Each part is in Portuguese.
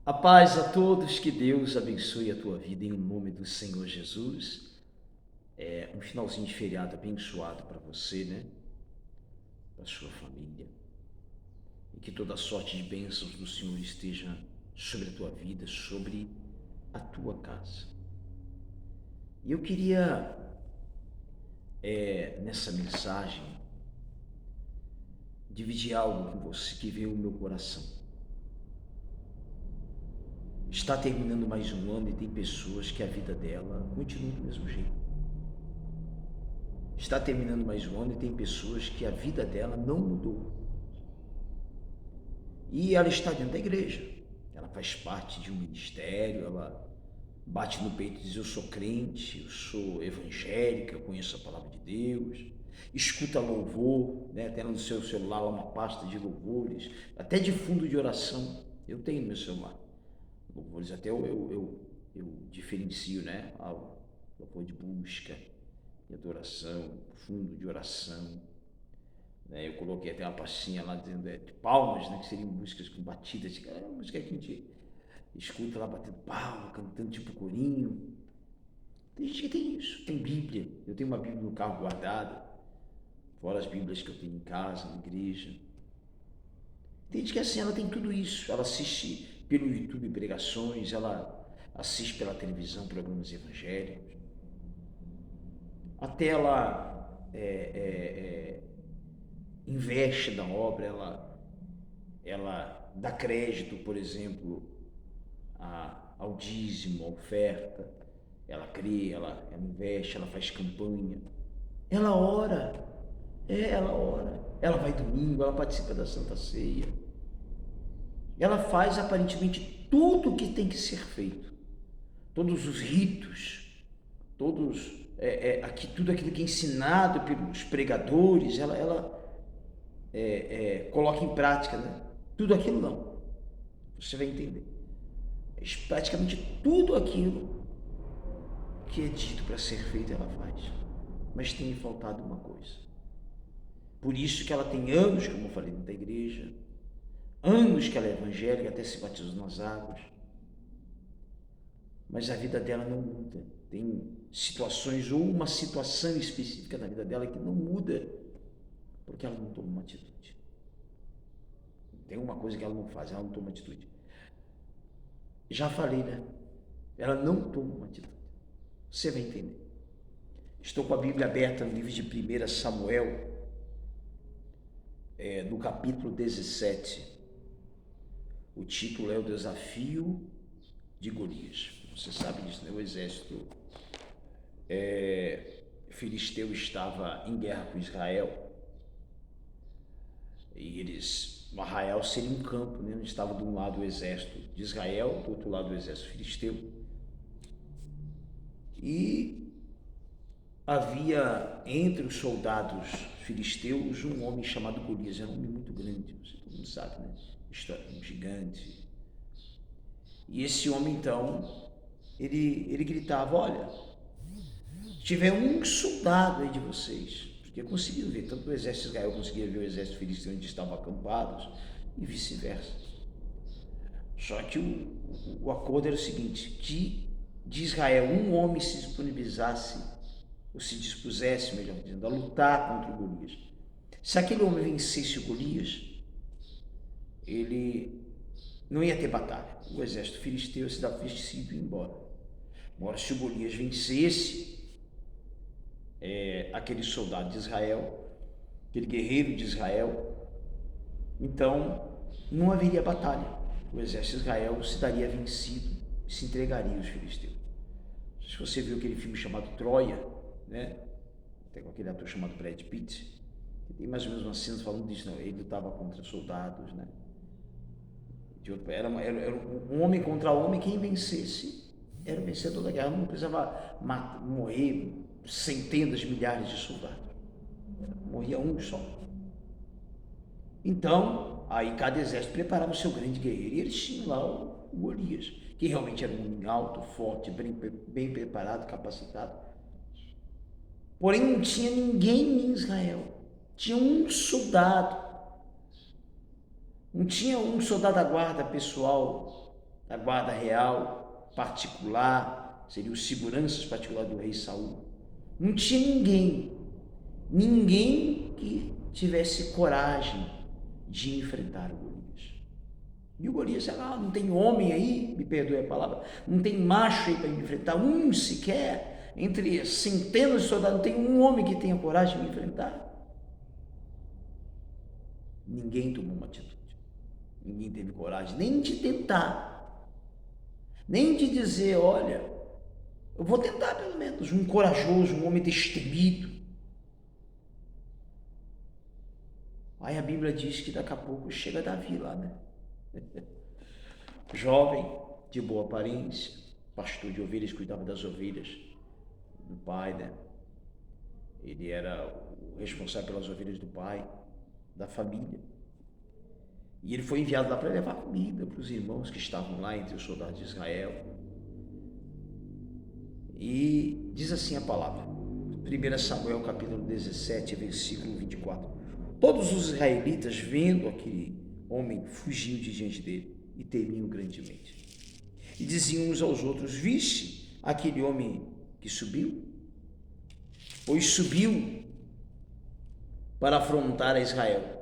A paz a todos, que Deus abençoe a tua vida em nome do Senhor Jesus. É um finalzinho de feriado abençoado para você, né? Para sua família. E que toda sorte de bênçãos do Senhor esteja sobre a tua vida, sobre a tua casa. E eu queria, nessa mensagem, dividir algo com você que veio no meu coração. Está terminando mais um ano e tem pessoas que a vida dela continua do mesmo jeito. Está terminando mais um ano e tem pessoas que a vida dela não mudou. E ela está dentro da igreja. Ela faz parte de um ministério, ela bate no peito e diz: eu sou crente, eu sou evangélica, eu conheço a palavra de Deus. Escuta louvor, né? Tem no seu celular lá uma pasta de louvores, até de fundo de oração. Eu tenho no meu celular louvores, até eu diferencio, né? Louvor de busca, de adoração, fundo de oração, né? Eu coloquei até uma pastinha lá dizendo de palmas, né? Que seriam músicas com batidas, é uma música que a gente escuta lá batendo palma, cantando tipo corinho. Tem gente que tem isso, tem Bíblia. Eu tenho uma Bíblia no carro guardada, fora as Bíblias que eu tenho em casa, na igreja. Tem gente que assim, ela tem tudo isso, ela assiste pelo YouTube pregações, ela assiste pela televisão programas evangélicos, até ela investe na obra, ela dá crédito, por exemplo, ao dízimo, à oferta, ela crê, ela investe, ela faz campanha, ela ora, ela vai domingo, ela participa da Santa Ceia, ela faz aparentemente tudo o que tem que ser feito, todos os ritos, tudo aquilo que é ensinado pelos pregadores, ela coloca em prática, né? Tudo aquilo não, você vai entender. Praticamente tudo aquilo que é dito para ser feito ela faz, mas tem faltado uma coisa. Por isso que ela tem anos, como eu falei, dentro da igreja, anos que ela é evangélica, até se batizou nas águas, mas a vida dela não muda. Tem situações ou uma situação específica na vida dela que não muda, porque ela não toma uma atitude. Tem uma coisa que ela não faz, ela não toma atitude. Já falei, né? Ela não toma uma atitude. Você vai entender. Estou com a Bíblia aberta no livro de 1 Samuel, no capítulo 17. O título é o desafio de Golias. Você sabe disso, né? O exército filisteu estava em guerra com Israel. E o arraial seria um campo, né? Onde estava de um lado o exército de Israel, do outro lado o exército filisteu. E havia entre os soldados filisteus um homem chamado Golias. Era um homem muito grande, todo mundo sabe, né? História, um gigante. E esse homem, então, ele gritava: olha, se tiver um soldado aí de vocês, porque conseguiram ver, tanto o exército de Israel conseguia ver o exército filisteu onde estavam acampados, e vice-versa. Só que o acordo era o seguinte: que de Israel um homem se disponibilizasse, ou se dispusesse, melhor dizendo, a lutar contra o Golias. Se aquele homem vencesse o Golias, ele não ia ter batalha. O exército filisteu se dava vestido e ia embora. Agora, se o Golias vencesse aquele soldado de Israel, aquele guerreiro de Israel, então não haveria batalha. O exército de Israel se daria vencido e se entregaria aos filisteus. Se você viu aquele filme chamado Troia, né? Até com aquele ator chamado Brad Pitt, tem mais ou menos umas cenas falando disso, não? Ele lutava contra soldados, né? Era um homem contra homem, quem vencesse era o vencedor da guerra. Não precisava morrer centenas de milhares de soldados, morria um só. Então, aí cada exército preparava o seu grande guerreiro, e eles tinham lá o Golias, que realmente era um homem alto, forte, bem preparado, capacitado. Porém, não tinha ninguém em Israel, tinha um soldado. Não tinha um soldado da guarda pessoal a guarda real particular, seriam os seguranças particulares do rei Saul. Não tinha ninguém que tivesse coragem de enfrentar o Golias. E o Golias, não tem homem aí, me perdoe a palavra, não tem macho aí para me enfrentar, um sequer, entre centenas de soldados, não tem um homem que tenha coragem de me enfrentar. Ninguém tomou uma atitude, ninguém teve coragem nem de tentar, nem de dizer, olha, eu vou tentar pelo menos, um corajoso, um homem destemido. Aí a Bíblia diz que daqui a pouco chega Davi lá, né? Jovem, de boa aparência, pastor de ovelhas, cuidava das ovelhas do pai, né? Ele era o responsável pelas ovelhas do pai, da família. E ele foi enviado lá para levar comida para os irmãos que estavam lá entre os soldados de Israel. E diz assim a palavra, 1 Samuel capítulo 17, versículo 24. Todos os israelitas, vendo aquele homem, fugiam de diante dele e temiam grandemente. E diziam uns aos outros, viste aquele homem que subiu? Pois subiu para afrontar a Israel.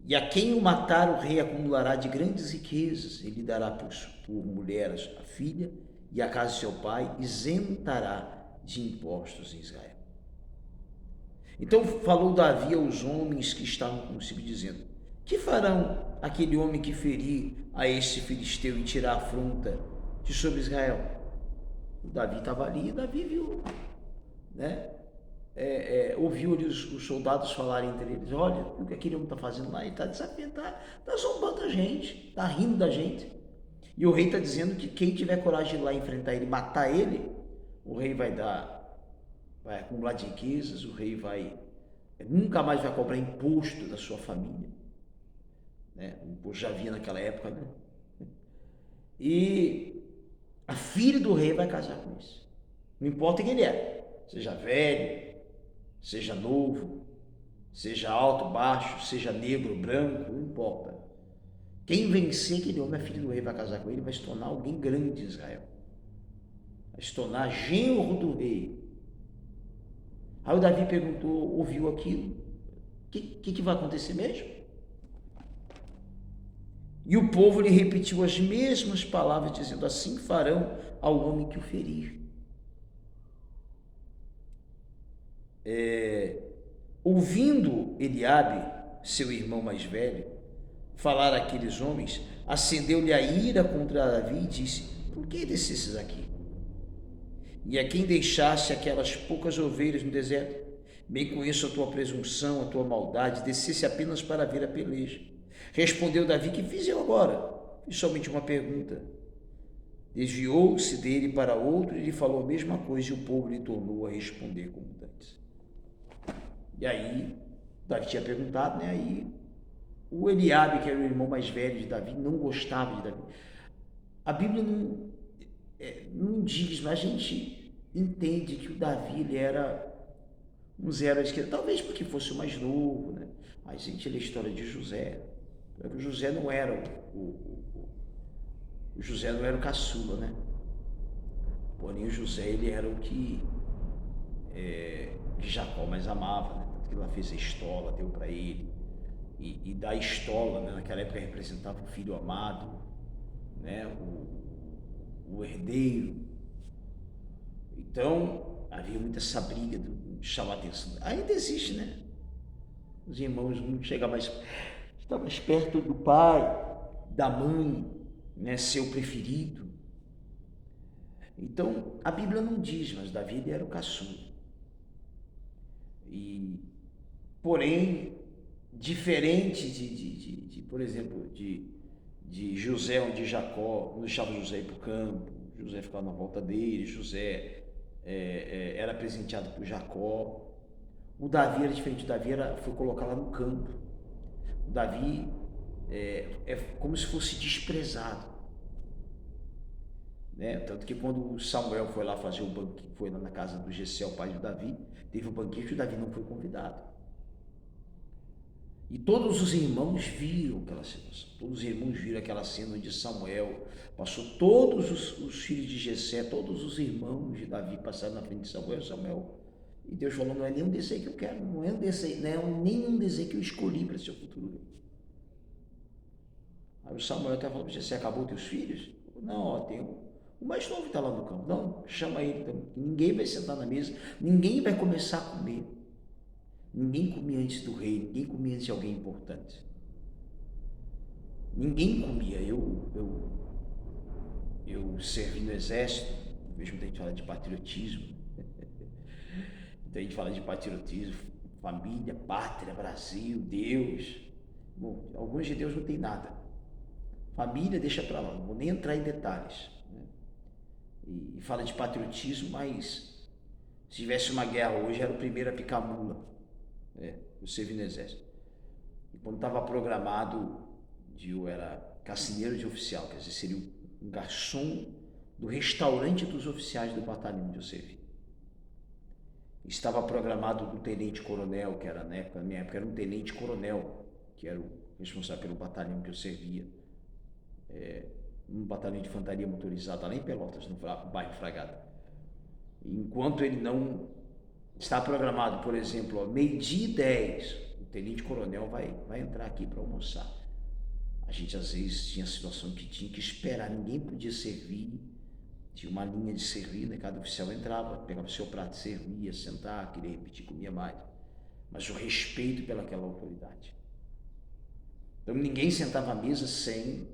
E a quem o matar o rei acumulará de grandes riquezas, ele dará por mulher a filha e a casa de seu pai, isentará de impostos em Israel. Então falou Davi aos homens que estavam consigo, dizendo, que farão aquele homem que ferir a este filisteu e tirar a afronta de sobre Israel? O Davi estava ali e Davi viu, né? Ouviu ali os soldados falarem entre eles, olha, o que aquele homem está fazendo lá? Ele está desafiando, está zombando a gente, está rindo da gente. E o rei está dizendo que quem tiver coragem de ir lá enfrentar ele, matar ele, o rei vai acumular de riquezas, o rei nunca mais vai cobrar imposto da sua família, né? O imposto já havia naquela época, né? E a filha do rei vai casar com isso, não importa quem ele é, seja velho, seja novo, seja alto, baixo, seja negro, branco, não importa. Quem vencer aquele homem, a filha do rei vai casar com ele, vai se tornar alguém grande em Israel, vai se tornar genro do rei. Aí o Davi perguntou, ouviu aquilo, o que vai acontecer mesmo? E o povo lhe repetiu as mesmas palavras, dizendo, assim farão ao homem que o ferir. Ouvindo Eliabe, seu irmão mais velho, falar àqueles homens, acendeu-lhe a ira contra Davi e disse, por que descesses aqui? E a quem deixaste aquelas poucas ovelhas no deserto? Bem conheço a tua presunção, a tua maldade, descesse apenas para ver a peleja. Respondeu Davi, que fiz eu agora? Fiz somente uma pergunta. Desviou-se dele para outro e lhe falou a mesma coisa, e o povo lhe tornou a responder como antes. E aí, Davi tinha perguntado, né? Aí o Eliabe, que era o irmão mais velho de Davi, não gostava de Davi. A Bíblia não diz, mas a gente entende que o Davi, ele era um zero à esquerda, talvez porque fosse o mais novo, né? A gente lê a história de José. O José não era o José não era o caçula, né? Porém o José, ele era o que Jacó mais amava, né? Tanto que ela fez a estola, deu para ele, e da estola, né? Naquela época representava o filho amado, né? O herdeiro. Então havia muita essa briga de chamar atenção. Ainda existe, né? Os irmãos não chegam mais, está mais perto do pai, da mãe, né? Seu preferido. Então a Bíblia não diz, mas Davi, ele era o caçula. Porém, diferente por exemplo, de José, onde Jacó não deixava José ir para o campo, José ficava na volta dele, José era presenteado por Jacó. O Davi era diferente, o Davi foi colocado lá no campo. O Davi é como se fosse desprezado, né? Tanto que quando Samuel foi lá fazer o banquete, foi lá na casa do Jessé, o pai de Davi, teve o banquete e o Davi não foi convidado. E todos os irmãos viram aquela situação. Todos os irmãos viram aquela cena onde Samuel passou, todos os filhos de Jessé, todos os irmãos de Davi passaram na frente de Samuel. E Deus falou: não é nenhum desse aí que eu quero, não é nenhum desse aí que eu escolhi para ser o futuro rei. Aí o Samuel até falou para Jessé: acabou teus filhos? Não, ó, tem o mais novo que está lá no campo. Não, chama ele também. Ninguém vai sentar na mesa, ninguém vai começar a comer. Ninguém comia antes do rei, ninguém comia antes de alguém importante. Ninguém comia. Eu servi no exército, vejo muita gente falar de patriotismo. Muita gente fala de patriotismo, família, pátria, Brasil, Deus. Bom, alguns de Deus não tem nada. Família deixa para lá, não vou nem entrar em detalhes. Né? E fala de patriotismo, mas se tivesse uma guerra hoje, era o primeiro a picar mula. Eu servi no exército. E quando estava programado, eu era cassineiro de oficial, quer dizer, seria um garçom do restaurante dos oficiais do batalhão onde eu servi. Estava programado do tenente-coronel, que era, na minha época, era um tenente-coronel, que era o responsável pelo batalhão que eu servia, um batalhão de infantaria motorizada lá em Pelotas, no bairro Fragata. Enquanto ele não está programado, por exemplo, 12h10, o tenente-coronel vai entrar aqui para almoçar. A gente às vezes tinha a situação que tinha que esperar, ninguém podia servir, tinha uma linha de servir, né? Cada oficial entrava, pegava o seu prato, servia, sentava, queria repetir, comia mais. Mas o respeito pelaquela autoridade. Então ninguém sentava à mesa sem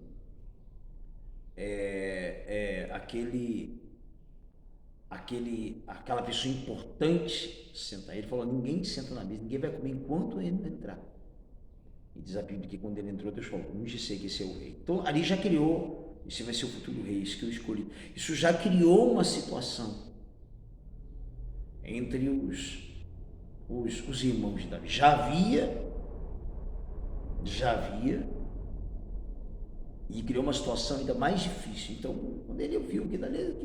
aquela pessoa importante sentar. Ele falou: ninguém senta na mesa, ninguém vai comer enquanto ele não entrar. E diz a Bíblia que quando ele entrou, Deus falou: unge sei que esse é o rei. Então ali já criou, esse vai ser o futuro rei, isso que eu escolhi. Isso já criou uma situação entre os irmãos de Davi. Já havia, e criou uma situação ainda mais difícil. Então, quando ele ouviu que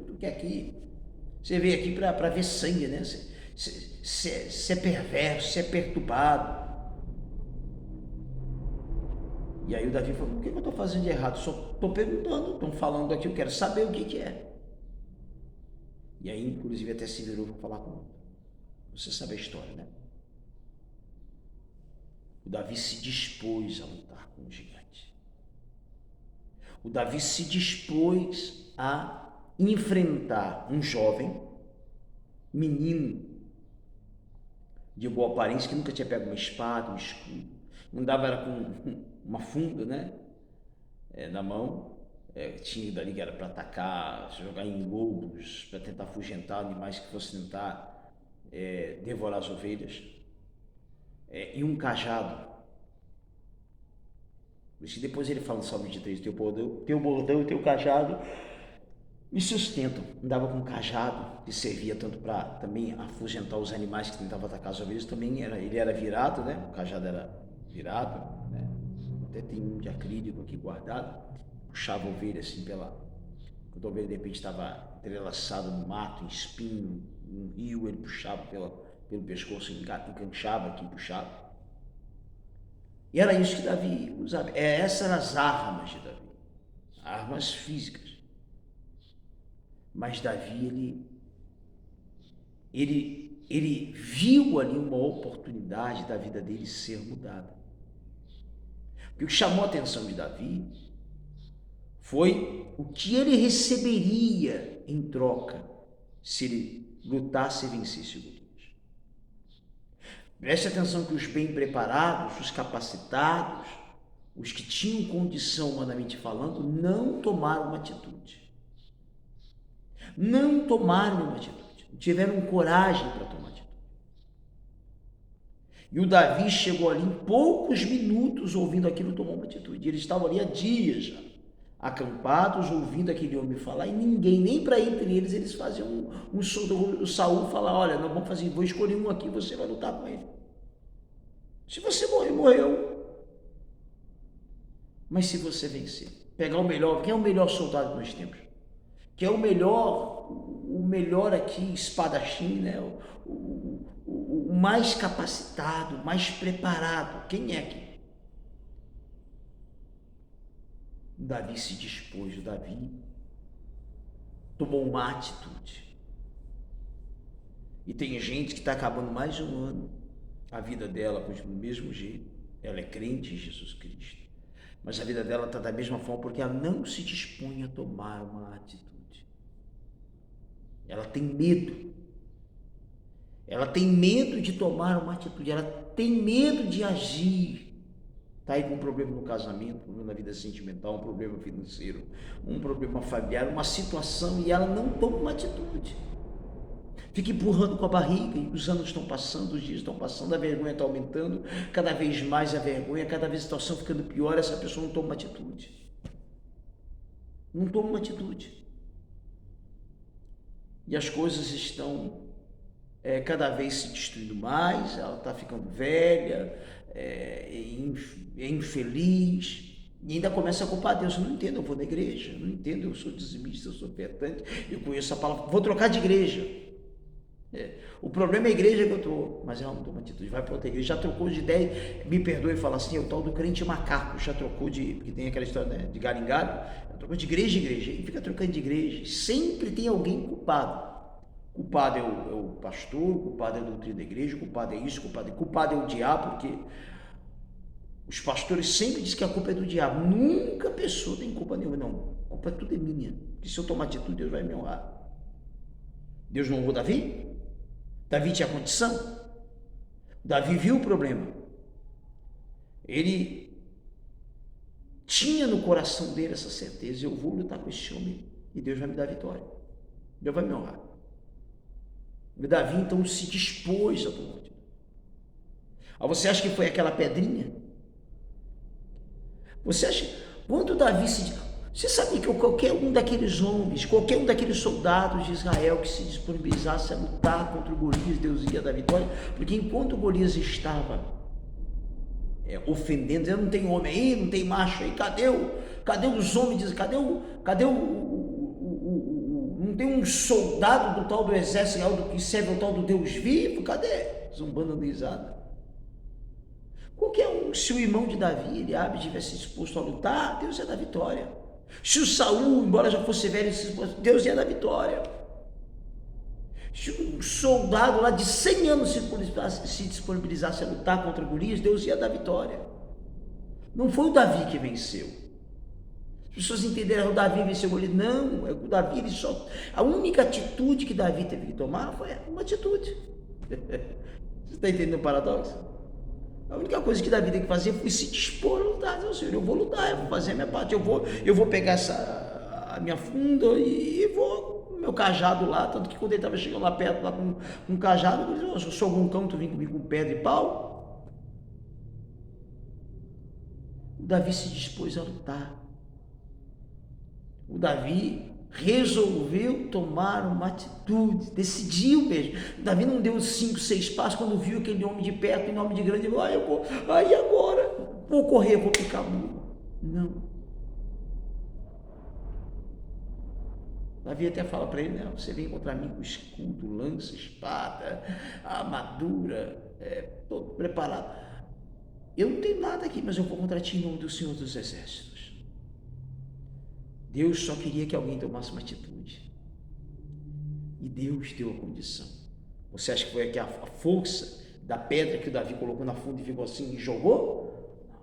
tu quer aqui, você veio aqui para ver sangue, né? Você é perverso, você é perturbado. E aí o Davi falou: o que eu estou fazendo de errado? Só estou perguntando, estão falando aqui, eu quero saber o que é. E aí, inclusive, até se virou para falar com ele. Você sabe a história, né? O Davi se dispôs a lutar com o gigante. O Davi se dispôs a enfrentar um jovem, menino, de boa aparência, que nunca tinha pego uma espada, um escudo, andava era com uma funda, né, na mão, tinha dali que era para atacar, jogar em lobos, para tentar afugentar animais que fossem tentar devorar as ovelhas, e um cajado. Por isso que depois ele fala no Salmo 23, teu bordão e teu cajado me sustentam. Andava com um cajado que servia tanto para também afugentar os animais que tentavam atacar as ovelhas, também ele era virado, né? O cajado era virado, né? Até tem um de acrílico aqui guardado, puxava a ovelha assim quando a ovelha de repente estava entrelaçada no mato, em espinho, num rio, ele puxava pelo pescoço, enganchava aqui, puxava. E era isso que Davi usava. Essas eram as armas de Davi, armas físicas. Mas Davi, ele viu ali uma oportunidade da vida dele ser mudada. Porque o que chamou a atenção de Davi foi o que ele receberia em troca se ele lutasse e vencesse o Golias. Preste atenção que os bem preparados, os capacitados, os que tinham condição humanamente falando, não tomaram uma atitude. Não tomaram uma atitude, não tiveram coragem para tomar atitude. E o Davi chegou ali em poucos minutos ouvindo aquilo, tomou uma atitude. Eles estavam ali há dias já, acampados, ouvindo aquele homem falar, e ninguém, nem para entre eles faziam o Saul falar: olha, nós vamos fazer, vou escolher um aqui, você vai lutar com ele. Se você morrer, morreu. Mas se você vencer, pegar o melhor, quem é o melhor soldado que nós temos? Que é o melhor aqui, espadachim, né? O mais capacitado, mais preparado. Quem é aqui? Davi se dispôs, Davi tomou uma atitude. E tem gente que está acabando mais de um ano, a vida dela continua do mesmo jeito, ela é crente em Jesus Cristo, mas a vida dela está da mesma forma porque ela não se dispõe a tomar uma atitude. Ela tem medo. Ela tem medo de tomar uma atitude, ela tem medo de agir. Está aí com um problema no casamento, um problema na vida sentimental, um problema financeiro, um problema familiar, uma situação, e ela não toma uma atitude. Fica empurrando com a barriga, e os anos estão passando, os dias estão passando, a vergonha está aumentando, cada vez mais a vergonha, cada vez a situação ficando pior, essa pessoa não toma uma atitude. Não toma uma atitude. E as coisas estão cada vez se destruindo mais, ela está ficando velha, é infeliz, e ainda começa a culpar Deus. Eu não entendo, eu vou na igreja, eu não entendo, eu sou dizimista, eu sou ofertante, eu conheço a palavra, vou trocar de igreja. O problema é a igreja que eu estou, mas ela não toma atitude, vai para outra igreja, já trocou de ideia, me perdoe e fala assim, é o tal do crente macaco, já trocou porque tem aquela história, né, de galho em galho, trocou de igreja em igreja, e fica trocando de igreja, sempre tem alguém culpado. Culpado é o pastor, culpado é a doutrina da igreja, culpado é isso, culpado é o diabo, porque os pastores sempre dizem que a culpa é do diabo. Nunca a pessoa tem culpa nenhuma, não. A culpa tudo é minha. Porque se eu tomar atitude, Deus vai me honrar. Deus não honrou Davi? Davi tinha condição? Davi viu o problema. Ele tinha no coração dele essa certeza, eu vou lutar com esse homem e Deus vai me dar vitória. Deus vai me honrar. E Davi então se dispôs a tomar atitude. Você acha que foi aquela pedrinha? Você acha, quando Davi você sabia que qualquer um daqueles homens, qualquer um daqueles soldados de Israel que se disponibilizasse a lutar contra o Golias, Deus ia dar vitória? Porque enquanto o Golias estava ofendendo, dizendo, não tem homem aí, não tem macho aí, cadê os homens, não tem um soldado do tal do exército que serve ao tal do Deus vivo, cadê? Zombando risada. Qualquer um, se o irmão de Davi, Eliabe, tivesse disposto a lutar, Deus ia dar vitória. Se o Saul, embora já fosse velho, Deus ia dar vitória. Se um soldado lá de 100 anos se disponibilizasse a lutar contra Golias, Deus ia dar vitória. Não foi o Davi que venceu. As pessoas entenderam que o Davi venceu o Golias. Não, o Davi, a única atitude que Davi teve que tomar foi uma atitude. Você está entendendo o paradoxo? A única coisa que Davi tem que fazer foi se dispor a lutar. Dizer, Senhor, eu vou lutar, eu vou fazer a minha parte, eu vou pegar a minha funda e vou, meu cajado lá, tanto que quando ele estava chegando lá perto, lá com um cajado, ele disse, eu sou algum cão, tu vem comigo com pedra e pau? O Davi se dispôs a lutar. O Davi resolveu tomar uma atitude, decidiu mesmo. Davi não deu 5, 6 passos quando viu aquele homem de perto, em nome de grande, ele falou, agora, vou correr, vou picar a mula. Não. Davi até fala para ele, né, você vem contra mim com escudo, lança, espada, armadura, todo preparado. Eu não tenho nada aqui, mas eu vou contra ti em nome do Senhor dos Exércitos. Deus só queria que alguém tomasse uma atitude. E Deus deu a condição. Você acha que foi aqui a força da pedra que o Davi colocou na funda e ficou assim e jogou? Não.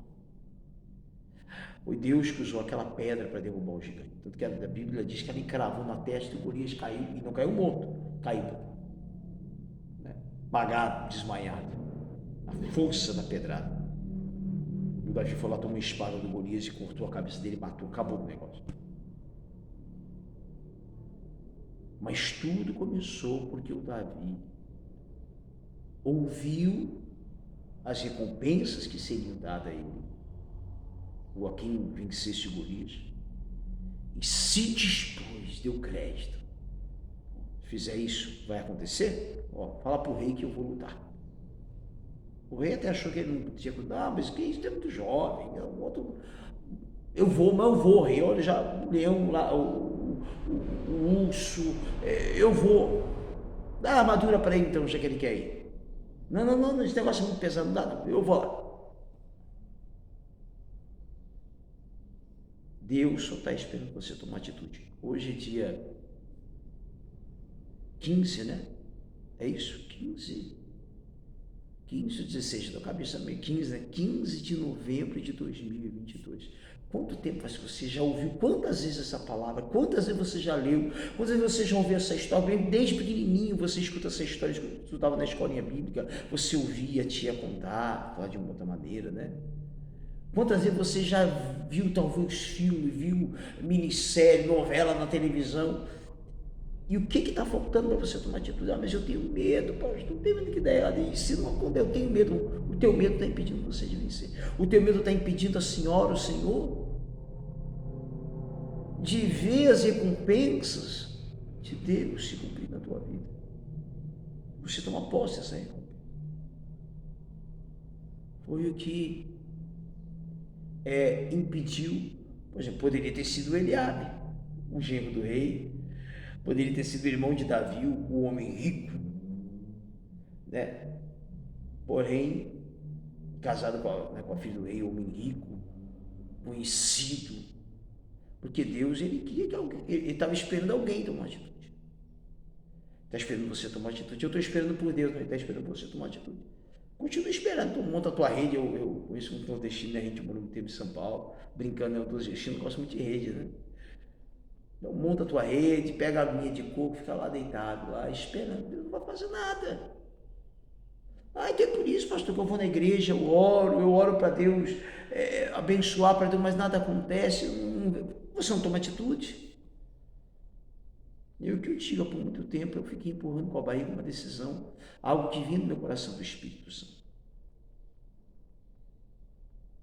Foi Deus que usou aquela pedra para derrubar o gigante. Tanto que a Bíblia diz que ela encravou na testa e o Golias caiu, e não caiu morto, caiu. Apagado, desmaiado. A força da pedrada. E o Davi foi lá, tomou a espada do Golias e cortou a cabeça dele, matou, acabou o negócio. Mas tudo começou porque o Davi ouviu as recompensas que seriam dadas a ele, ou a quem vencesse o Golias, e se dispôs, deu crédito. Se fizer isso, vai acontecer? Fala para o rei que eu vou lutar. O rei até achou que ele não tinha cuidado, mas que isso é muito jovem, eu vou, rei, olha já o leão lá, o urso, eu vou. Dá a armadura para ele então, já que ele quer ir. Não, esse negócio é muito pesado, não dá não, eu vou lá. Deus só está esperando você tomar atitude. Hoje é dia 15, né? É isso? 15 ou 16, estou com a cabeça meio 15, né? 15 de novembro de 2022. Quanto tempo faz que você já ouviu? Quantas vezes essa palavra? Quantas vezes você já leu? Quantas vezes você já ouviu essa história? Desde pequenininho você escuta essa história, estudava na escolinha bíblica, você ouvia a tia contar, falar de uma outra maneira, né? Quantas vezes você já viu talvez filme, viu minissérie, novela na televisão? E o que está faltando para você tomar atitude? Ah, mas eu tenho medo, pastor, não tenho medo que ideia. E se não, quando eu tenho medo, o teu medo está impedindo você de vencer. O teu medo está impedindo a senhora, o Senhor, de ver as recompensas de Deus se cumprir na tua vida. Você toma posse dessa recompensa. Foi o que impediu, por exemplo, poderia ter sido Eliabe, o genro do rei, poderia ter sido irmão de Davi, o homem rico, né? Porém, casado com a filha do rei, homem rico, conhecido, porque Deus, ele queria que alguém, ele estava esperando alguém tomar atitude. Está esperando você tomar atitude. Eu estou esperando por Deus, mas ele está esperando você tomar atitude. Continua esperando, tu monta a tua rede. Eu conheço um nordestino, né? A gente morou muito tempo em São Paulo, brincando, né? O nordestino gosta muito de rede, né? Então monta a tua rede, pega a linha de coco, fica lá deitado, lá esperando. Deus não vai fazer nada. Ah, então é por isso, pastor, que eu vou na igreja, eu oro para Deus abençoar para Deus, mas nada acontece. Você não toma atitude. Eu que eu digo, por muito tempo eu fiquei empurrando com a barriga uma decisão, algo que vinha do meu coração do Espírito Santo.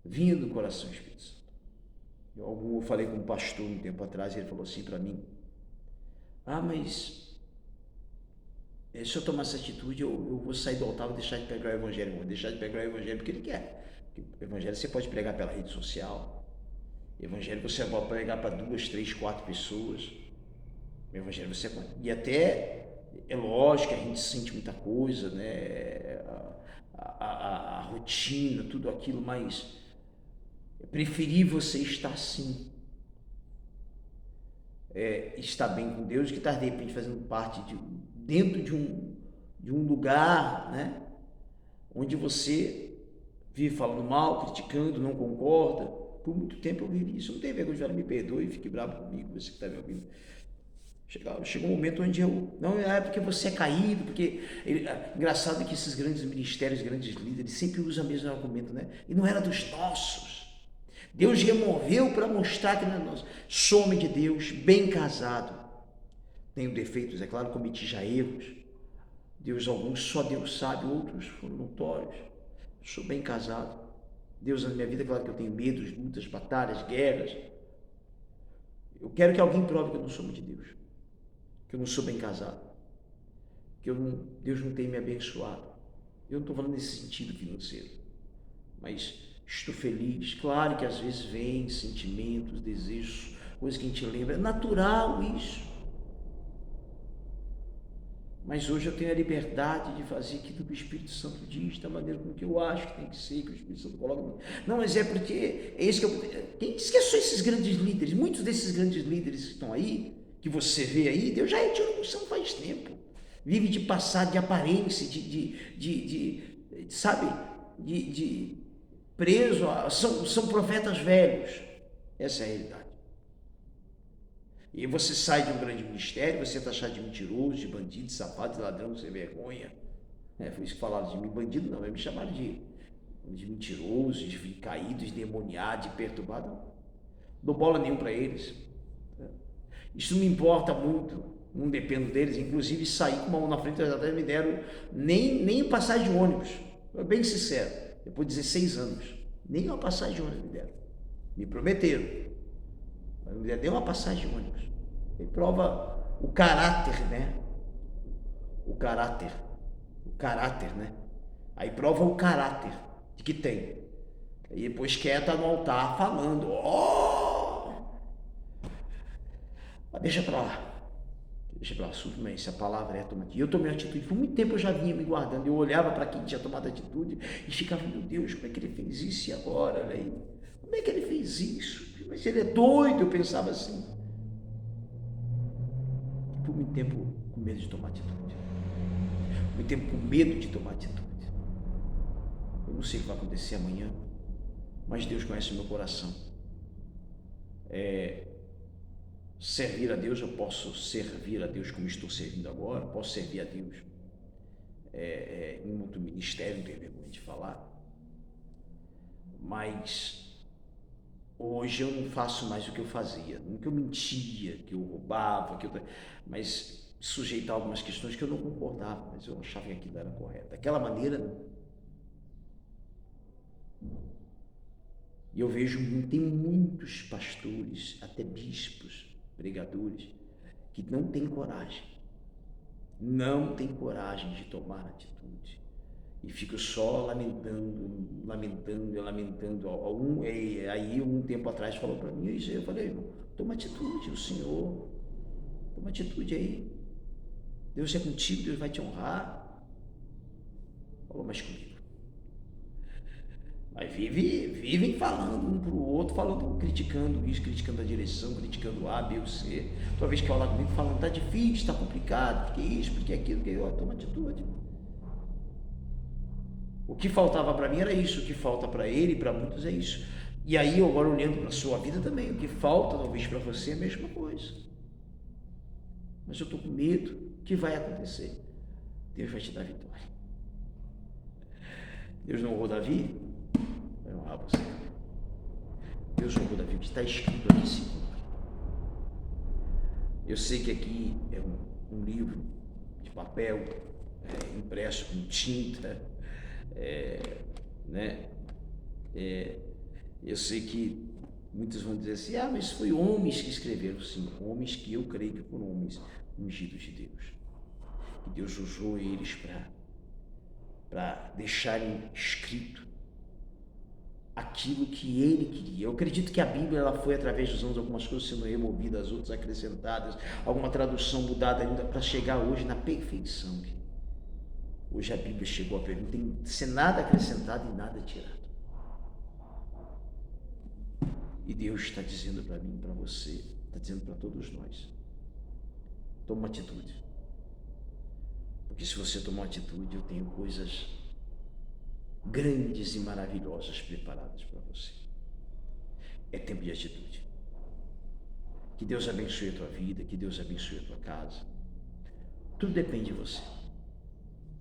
Vinha do coração do Espírito Santo. Eu falei com um pastor um tempo atrás, e ele falou assim para mim: ah, mas se eu tomar essa atitude, eu vou sair do altar, vou deixar de pregar o evangelho. Vou deixar de pregar o evangelho porque ele quer. Porque o evangelho você pode pregar pela rede social. O evangelho você pode pregar para 2, 3, 4 pessoas. O evangelho você pode. E até é lógico que a gente sente muita coisa, né? A rotina, tudo aquilo, mas é preferível você estar assim, estar bem com Deus, que estar de repente fazendo parte dentro de um lugar, né? Onde você vive falando mal, criticando, não concorda. Por muito tempo eu vivi isso. Não tem vergonha de falar, me perdoe, fique bravo comigo, você que está me ouvindo. Chegou um momento onde não é porque você é caído, porque engraçado que esses grandes ministérios, grandes líderes sempre usam o mesmo argumento, né? E não era dos nossos. Deus removeu para mostrar que não é nosso. Sou homem de Deus, bem casado. Tenho defeitos, é claro, cometi já erros. Alguns só Deus sabe, outros foram notórios. Sou bem casado. Deus na minha vida, é claro que eu tenho medos, lutas, batalhas, guerras. Eu quero que alguém prove que eu não sou homem de Deus, que eu não sou bem casado, que Deus não tem me abençoado. Eu não estou falando nesse sentido financeiro, mas estou feliz. Claro que às vezes vem sentimentos, desejos, coisas que a gente lembra, é natural isso. Mas hoje eu tenho a liberdade de fazer aquilo que o Espírito Santo diz, da maneira como que eu acho que tem que ser, que o Espírito Santo coloca. Não, mas é porque é isso que quem diz que são esses grandes líderes? Muitos desses grandes líderes que estão aí, que você vê aí, Deus já retirou unção faz tempo. Vive de passado, de aparência, preso, são profetas velhos. Essa é a realidade. E você sai de um grande ministério, você é taxado de mentiroso, de bandido, de safado, de ladrão, sem vergonha. Foi isso que falaram de mim, bandido não, me chamaram de mentiroso, de caído, de demoniado, de perturbado. Não dou bola nenhum para eles. Isso não me importa muito, não dependo deles. Inclusive saí com uma mão na frente, eles até me deram nem passagem de ônibus. Bem sincero, depois de 16 anos, nem uma passagem de ônibus me deram. Me prometeram, mas não me deram nem uma passagem de ônibus. Ele prova o caráter, né? O caráter, né? Aí prova o caráter de que tem. Aí depois quer estar no altar falando, deixa pra lá, assunto, mas se a palavra é tomada. E eu tomei atitude, por muito tempo eu já vinha me guardando, eu olhava para quem tinha tomado atitude e ficava, meu Deus, como é que ele fez isso e agora, velho? Como é que ele fez isso? mas ele é doido, eu pensava assim. E por muito tempo com medo de tomar atitude. Muito tempo com medo de tomar atitude. Eu não sei o que vai acontecer amanhã, mas Deus conhece o meu coração. Servir a Deus, eu posso servir a Deus como estou servindo agora, posso servir a Deus em outro ministério, não tenho vergonha de falar, mas hoje eu não faço mais o que eu fazia, não que eu mentia, que eu roubava, mas sujeitar algumas questões que eu não concordava, mas eu achava que aquilo era correto. Daquela maneira, não. E eu vejo, tem muitos pastores, até bispos, pregadores, que não têm coragem de tomar atitude e ficam só lamentando. Aí um tempo atrás falou para mim isso, eu falei, irmão, toma atitude, o Senhor, toma atitude aí, Deus é contigo, Deus vai te honrar. Falou mais comigo. Mas vivem falando um para o outro, criticando isso, criticando a direção, criticando A, B ou C. Toda vez que fala comigo, falando, tá difícil, tá complicado, porque isso, porque aquilo, porque eu toma atitude. O que faltava para mim era isso, o que falta para ele e para muitos é isso. E aí, eu agora olhando para a sua vida também, o que falta talvez para você é a mesma coisa. Mas eu estou com medo, o que vai acontecer? Deus vai te dar vitória. Deus não honrou Davi? Vai honrar você. Deus honrou Davi, o que está escrito aqui se cumpre. Eu sei que aqui é um livro de papel, impresso com tinta, eu sei que muitos vão dizer assim, mas foi homens que escreveram. Sim, homens que eu creio que foram homens ungidos de Deus. E Deus usou eles para deixarem escrito aquilo que ele queria. Eu acredito que a Bíblia ela foi, através dos anos, algumas coisas sendo removidas, outras acrescentadas, alguma tradução mudada ainda, para chegar hoje na perfeição. Hoje a Bíblia chegou a não tem que ser nada acrescentado e nada tirado. E Deus está dizendo para mim, para você, está dizendo para todos nós, toma uma atitude. Porque se você tomar uma atitude, eu tenho coisas grandes e maravilhosas preparadas para você. É tempo de atitude. Que Deus abençoe a tua vida, que Deus abençoe a tua casa. Tudo depende de você.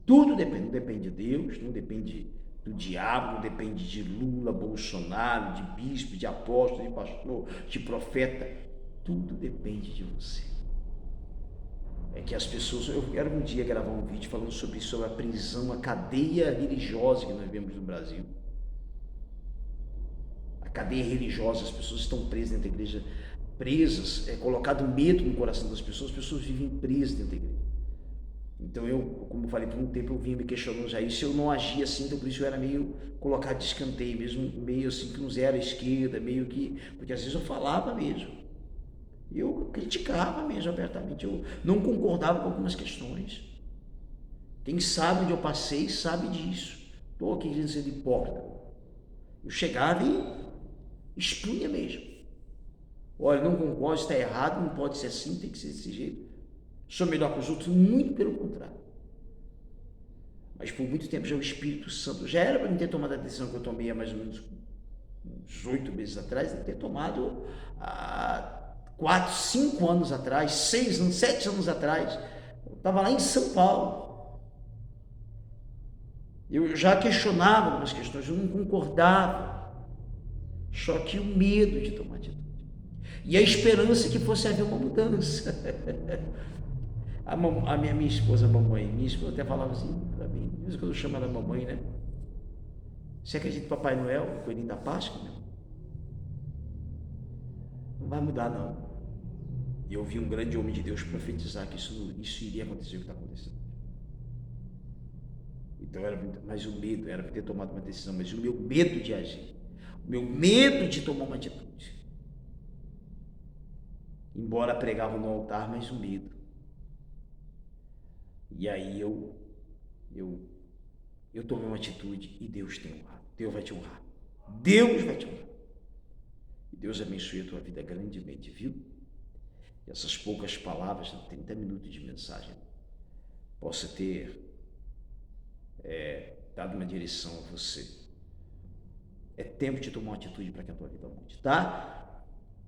Tudo depende, não depende de Deus, não depende do diabo, não depende de Lula, Bolsonaro, de bispo, de apóstolo, de pastor, de profeta. Tudo depende de você. É que as pessoas, eu quero um dia gravar um vídeo falando sobre a prisão, a cadeia religiosa que nós vemos no Brasil. A cadeia religiosa, as pessoas estão presas dentro da igreja, presas, é colocado medo no coração das pessoas vivem presas dentro da igreja. Então eu, como eu falei, por um tempo eu vinha me questionando já isso, eu não agia assim, então por isso eu era meio colocado de escanteio mesmo, meio assim que não era à esquerda, meio que, porque às vezes eu falava mesmo, eu criticava mesmo abertamente, eu não concordava com algumas questões. Quem sabe onde eu passei sabe disso. Estou aqui querendo ser hipócrita. Eu chegava e expunha mesmo. Olha, não concordo, está errado, não pode ser assim, tem que ser desse jeito. Sou melhor que os outros, muito pelo contrário. Mas por muito tempo já o Espírito Santo, já era para mim ter tomado a decisão que eu tomei há mais ou menos uns 8 meses atrás, de ter tomado há 4, 5 anos atrás, 6 anos, 7 anos atrás. Eu estava lá em São Paulo. Eu já questionava algumas questões, eu não concordava. Só que o medo de tomar atitude. E a esperança que fosse haver uma mudança. A minha esposa, minha esposa até falava assim para mim, mesmo quando eu chamo ela mamãe, né? Você acredita em Papai Noel, o coelhinho da Páscoa? Não vai mudar, não. E eu vi um grande homem de Deus profetizar que isso iria acontecer, o que está acontecendo. Então mas o medo era para ter tomado uma decisão, mas o meu medo de agir, o meu medo de tomar uma atitude. Embora pregava no altar, mas o medo. E aí eu tomei uma atitude e Deus tem honrado. Deus vai te honrar. Deus vai te honrar. Que Deus abençoe a tua vida grandemente, viu? Que essas poucas palavras, 30 minutos de mensagem, possa ter dado uma direção a você. É tempo de tomar uma atitude para que a tua vida mude, tá?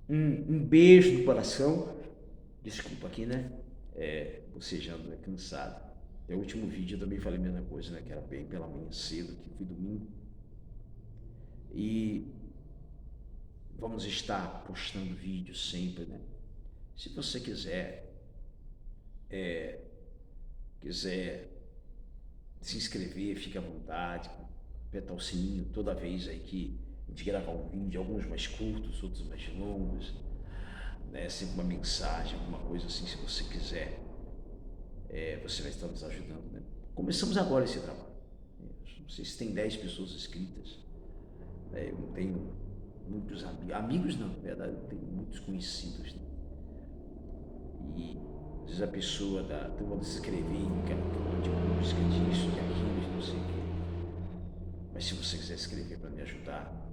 Um beijo no coração. Desculpa aqui, né? Bocejando, cansado. É o último vídeo eu também falei a mesma coisa, né? Que era bem pela manhã cedo, que foi domingo. E vamos estar postando vídeos sempre, né? Se você quiser se inscrever, fique à vontade, apertar o sininho toda vez aí que a gente gravar um vídeo, alguns mais curtos, outros mais longos, né? Sempre uma mensagem, alguma coisa assim, se você quiser, você vai estar nos ajudando, né? Começamos agora esse trabalho. Não sei se tem 10 pessoas inscritas, eu não tenho muitos amigos não, na verdade eu tenho muitos conhecidos, né? E às vezes a pessoa turma se escrever, de música, disso, de aquilo, não sei o quê. Mas se você quiser escrever para me ajudar,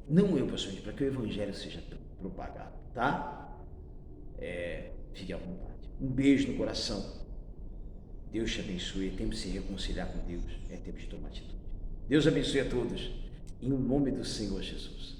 não eu pessoalmente, para que o evangelho seja propagado, tá? Fique à vontade. Um beijo no coração. Deus te abençoe. É tempo de se reconciliar com Deus. É tempo de tomar atitude. Deus abençoe a todos. Em nome do Senhor Jesus.